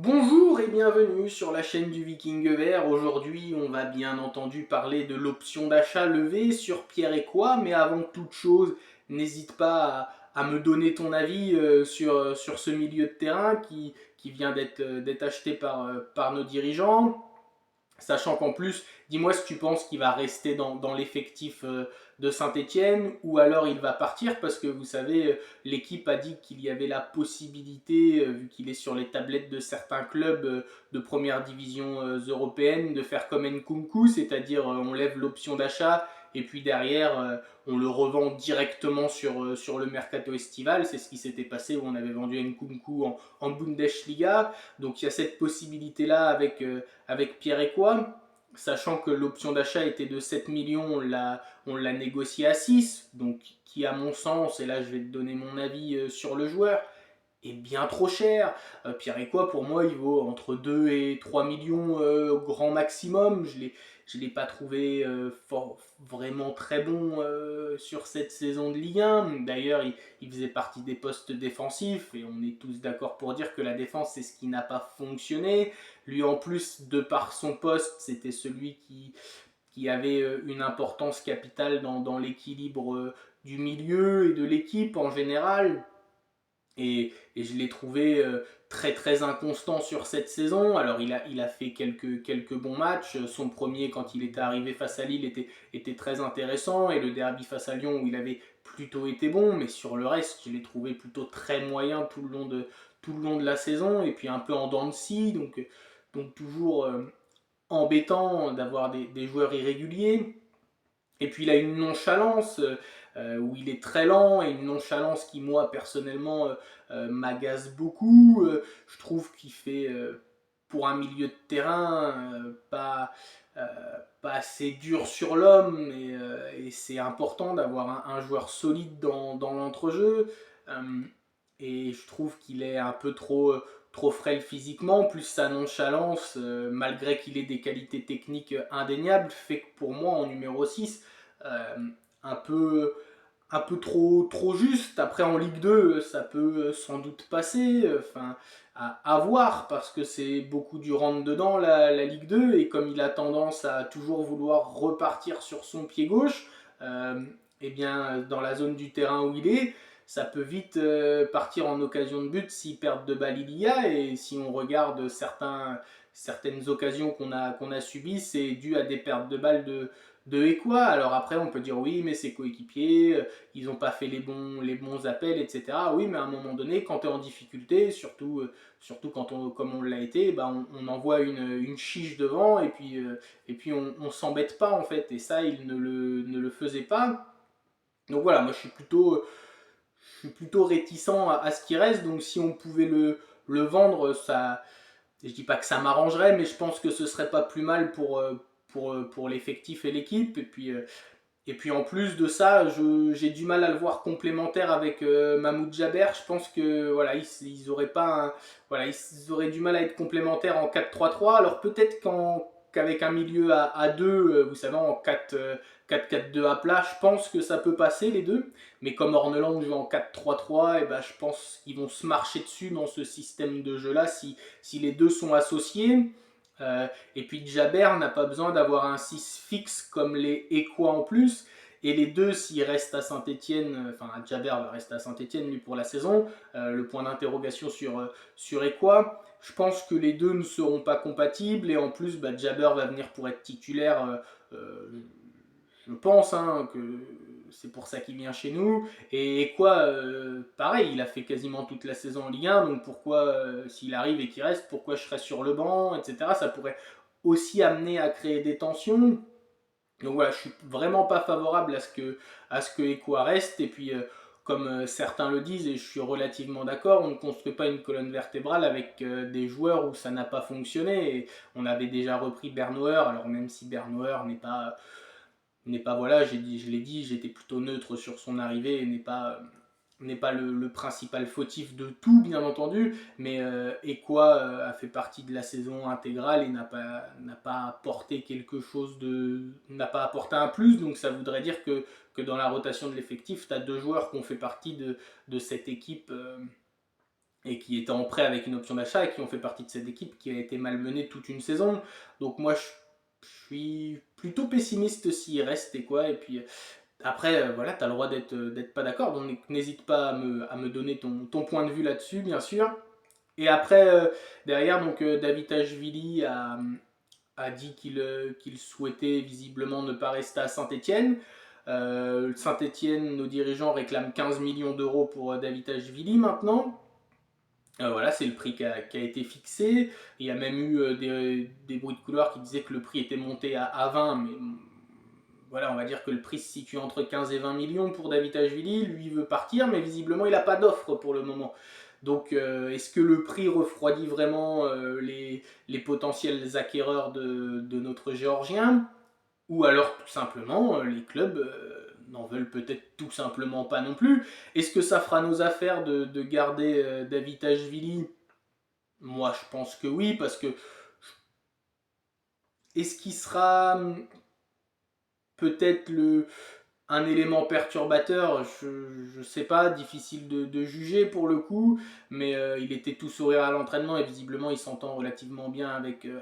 Bonjour et bienvenue sur la chaîne du Viking Vert. Aujourd'hui, on va bien entendu parler de l'option d'achat levée sur Pierre et quoi, mais avant toute chose, n'hésite pas à me donner ton avis sur ce milieu de terrain qui vient d'être acheté par nos dirigeants. Sachant qu'en plus, dis-moi si tu penses qu'il va rester dans l'effectif de Saint-Etienne ou alors il va partir parce que vous savez, l'équipe a dit qu'il y avait la possibilité, vu qu'il est sur les tablettes de certains clubs de première division européenne, de faire comme Nkunku, c'est-à-dire on lève l'option d'achat et puis derrière on le revend directement sur le mercato estival. C'est ce qui s'était passé où on avait vendu Nkunku en Bundesliga. Donc il y a cette possibilité-là avec Pierre et quoi, sachant que l'option d'achat était de 7 millions, on l'a négocié à 6, donc qui à mon sens, et là je vais te donner mon avis sur le joueur, est bien trop cher. Pierre et quoi, pour moi, il vaut entre 2 et 3 millions grand maximum. Je l'ai pas trouvé vraiment très bon sur cette saison de Ligue 1. D'ailleurs, il faisait partie des postes défensifs et on est tous d'accord pour dire que la défense, c'est ce qui n'a pas fonctionné. Lui, en plus, de par son poste, c'était celui qui avait une importance capitale dans l'équilibre du milieu et de l'équipe en général. Et je l'ai trouvé très très inconstant sur cette saison. Alors il a fait quelques bons matchs. Son premier, quand il était arrivé face à Lille, était très intéressant. Et le derby face à Lyon, où il avait plutôt été bon. Mais sur le reste, je l'ai trouvé plutôt très moyen tout le long de la saison. Et puis un peu en dents de scie. Donc toujours embêtant d'avoir des joueurs irréguliers. Et puis il a une nonchalance où il est très lent et une nonchalance qui moi personnellement m'agace beaucoup. Je trouve qu'il fait pour un milieu de terrain euh, pas assez dur sur l'homme et c'est important d'avoir un joueur solide dans l'entrejeu. Euh, et je trouve qu'il est un peu trop frêle physiquement, plus sa nonchalance, malgré qu'il ait des qualités techniques indéniables, fait que pour moi en numéro 6 euh, un peu trop juste. Après en Ligue 2, ça peut sans doute passer. Enfin, à voir parce que c'est beaucoup du rentre dedans la Ligue 2 et comme il a tendance à toujours vouloir repartir sur son pied gauche, euh, et bien dans la zone du terrain où il est, ça peut vite partir en occasion de but si perte de balle il y a. Et si on regarde certaines occasions qu'on a subies, c'est dû à des pertes de balles de Ekwa. Alors après, on peut dire oui, mais c'est coéquipier, ils n'ont pas fait les bons appels, etc. Oui, mais à un moment donné, quand tu es en difficulté, surtout quand comme on l'a été, bah on envoie une chiche devant et puis on s'embête pas en fait. Et ça, il ne le faisait pas. Donc voilà, moi je suis plutôt réticent à ce qui reste. Donc si on pouvait le vendre, ça, je dis pas que ça m'arrangerait, mais je pense que ce serait pas plus mal pour l'effectif et l'équipe. Et puis en plus de ça, j'ai du mal à le voir complémentaire avec Mahmoud Jaber. Je pense que voilà, ils auraient pas voilà, ils auraient du mal à être complémentaires en 4-3-3. Alors peut-être qu'avec un milieu à 2, vous savez, en 4-4-2 à plat, je pense que ça peut passer les deux. Mais comme Orneland joue en 4-3-3, et ben, je pense qu'ils vont se marcher dessus dans ce système de jeu-là si les deux sont associés. Euh, et puis Jaber n'a pas besoin d'avoir un 6 fixe comme les Ekwa en plus. Et les deux, s'ils restent à Saint-Etienne, enfin Jaber va rester à Saint-Etienne lui pour la saison, le point d'interrogation sur Ekwa, je pense que les deux ne seront pas compatibles. Et en plus, bah, Jaber va venir pour être titulaire. Je pense que c'est pour ça qu'il vient chez nous. Et quoi, pareil, il a fait quasiment toute la saison en Ligue 1, donc pourquoi, s'il arrive et qu'il reste, pourquoi je serais sur le banc, etc. Ça pourrait aussi amener à créer des tensions. Donc voilà, je suis vraiment pas favorable à ce que Ekwa reste. Et puis, comme certains le disent, et je suis relativement d'accord, on ne construit pas une colonne vertébrale avec des joueurs où ça n'a pas fonctionné. Et on avait déjà repris Bernauer, alors même si Bernauer n'est pas voilà, je l'ai dit, j'étais plutôt neutre sur son arrivée et n'est pas le principal fautif de tout, bien entendu, mais Ekwa a fait partie de la saison intégrale et n'a pas apporté quelque chose n'a pas apporté un plus, donc ça voudrait dire que dans la rotation de l'effectif, tu as deux joueurs qui ont fait partie de cette équipe et qui étaient en prêt avec une option d'achat et qui ont fait partie de cette équipe qui a été malmenée toute une saison. Donc moi je suis plutôt pessimiste s'il reste et quoi. Et puis après, voilà, tu as le droit d'être pas d'accord, donc n'hésite pas à me donner ton point de vue là-dessus, bien sûr. Et après, derrière, donc David a dit qu'il souhaitait visiblement ne pas rester à Saint-Etienne. Saint-Etienne, nos dirigeants réclament 15 millions d'euros pour David maintenant. Voilà, c'est le prix qui a été fixé. Il y a même eu des bruits de couloir qui disaient que le prix était monté à 20, mais voilà, on va dire que le prix se situe entre 15 et 20 millions pour David Ashvili. Lui, il veut partir, mais visiblement, il n'a pas d'offre pour le moment. Donc, est-ce que le prix refroidit vraiment les potentiels acquéreurs de notre Géorgien? Ou alors, tout simplement, les clubs n'en veulent peut-être tout simplement pas non plus. Est-ce que ça fera nos affaires de garder David Ashvili? Moi, je pense que oui, parce que est-ce qu'il sera peut-être un élément perturbateur, je sais pas, difficile de juger pour le coup, mais il était tout sourire à l'entraînement et visiblement il s'entend relativement bien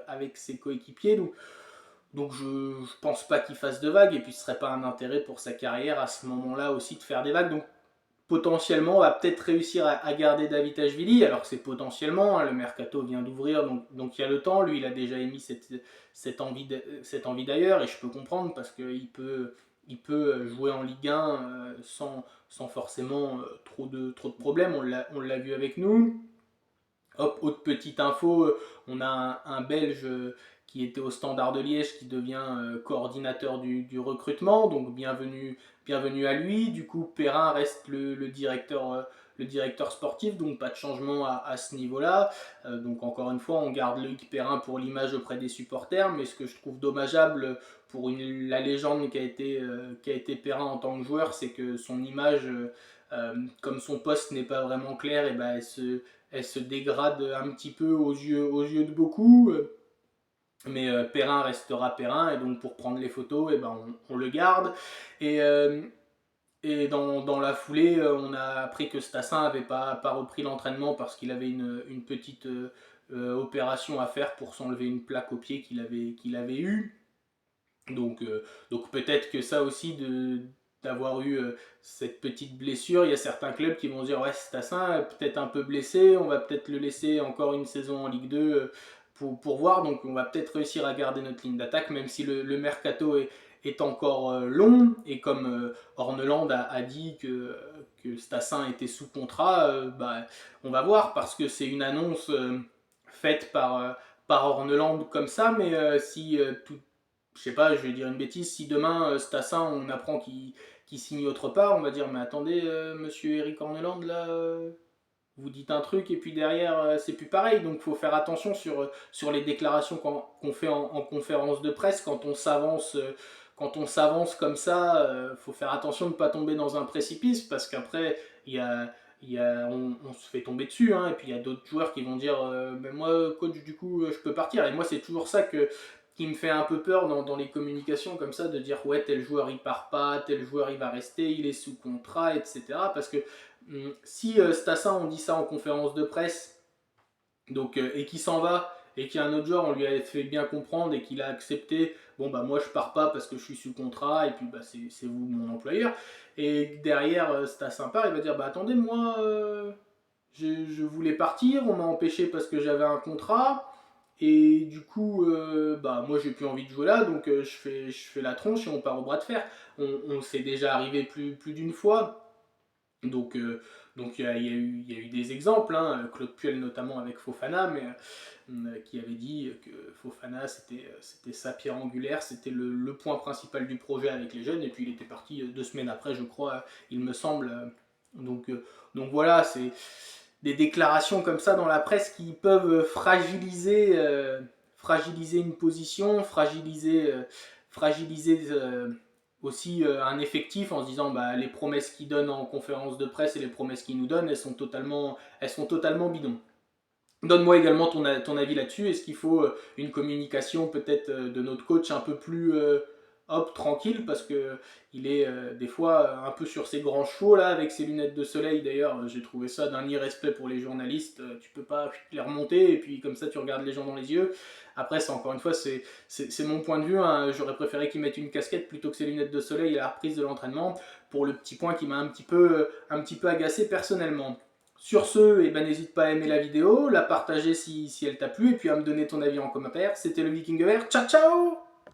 avec ses coéquipiers. Donc je pense pas qu'il fasse de vagues et puis ce serait pas un intérêt pour sa carrière à ce moment-là aussi de faire des vagues. Donc potentiellement on va peut-être réussir à garder David Ashvili, alors que c'est potentiellement, hein, le mercato vient d'ouvrir, donc il y a le temps, lui il a déjà émis cette envie d'ailleurs et je peux comprendre parce qu'il peut jouer en Ligue 1 sans forcément trop de problèmes, on l'a vu avec nous. Hop, autre petite info, on a un Belge qui était au Standard de Liège qui devient coordinateur du recrutement, donc bienvenue à lui. Du coup, Perrin reste le directeur sportif, donc pas de changement à ce niveau-là. Donc encore une fois, on garde Loïc Perrin pour l'image auprès des supporters, mais ce que je trouve dommageable pour la légende qui a été Perrin en tant que joueur, c'est que son image, comme son poste n'est pas vraiment clair, et ben elle se dégrade un petit peu aux yeux de beaucoup. Mais Perrin restera Perrin, et donc pour prendre les photos, et ben on le garde. Et, dans la foulée, on a appris que Stassin n'avait pas repris l'entraînement parce qu'il avait une petite opération à faire pour s'enlever une plaque au pied qu'il avait eue. Donc peut-être que ça aussi, d'avoir eu cette petite blessure, il y a certains clubs qui vont se dire ouais c'est Tassin, peut-être un peu blessé, on va peut-être le laisser encore une saison en Ligue 2 pour voir, donc on va peut-être réussir à garder notre ligne d'attaque, même si le mercato est encore long, et comme Orneland a dit que Stassin était sous contrat, bah, on va voir, parce que c'est une annonce faite par Orneland comme ça, mais si tout, je sais pas, je vais dire une bêtise, si demain Stassin on apprend qu'il signe autre part, on va dire mais attendez monsieur Eric Orneland là, vous dites un truc et puis derrière c'est plus pareil, donc il faut faire attention sur les déclarations qu'on fait en conférence de presse quand on s'avance comme ça, faut faire attention de ne pas tomber dans un précipice parce qu'après on se fait tomber dessus, hein, et puis il y a d'autres joueurs qui vont dire ben moi coach du coup je peux partir, et moi c'est toujours ça qui me fait un peu peur dans les communications comme ça, de dire ouais tel joueur il part pas, tel joueur il va rester, il est sous contrat, etc. Parce que si Stassin on dit ça en conférence de presse, donc, et qu'il s'en va, et qu'il y a un autre joueur, on lui a fait bien comprendre et qu'il a accepté, bon bah moi je pars pas parce que je suis sous contrat, et puis bah c'est vous mon employeur, et derrière Stassin part, il va dire bah attendez moi je voulais partir, on m'a empêché parce que j'avais un contrat, et du coup, bah, moi j'ai plus envie de jouer là, donc je fais la tronche et on part au bras de fer. On s'est déjà arrivé plus d'une fois, donc il y a eu des exemples, hein, Claude Puel notamment avec Fofana, mais qui avait dit que Fofana c'était sa pierre angulaire, c'était le point principal du projet avec les jeunes, et puis il était parti 2 semaines après, je crois, il me semble. Donc, euh, donc voilà, c'est des déclarations comme ça dans la presse qui peuvent fragiliser une position, fragiliser aussi un effectif, en se disant bah, les promesses qu'ils donnent en conférence de presse et les promesses qu'ils nous donnent, elles sont totalement bidons. Donne-moi également ton avis là-dessus. Est-ce qu'il faut une communication peut-être de notre coach hop, tranquille, parce que il est des fois un peu sur ses grands chevaux là, avec ses lunettes de soleil. D'ailleurs, j'ai trouvé ça d'un irrespect pour les journalistes. Tu peux pas les remonter et puis comme ça tu regardes les gens dans les yeux. Après, ça, encore une fois, c'est mon point de vue, hein. J'aurais préféré qu'il mette une casquette plutôt que ses lunettes de soleil à la reprise de l'entraînement, pour le petit point qui m'a un petit peu agacé personnellement. Sur ce, eh ben, n'hésite pas à aimer la vidéo, la partager si elle t'a plu, et puis à me donner ton avis en commentaire. C'était le Viking Vert. Ciao ciao!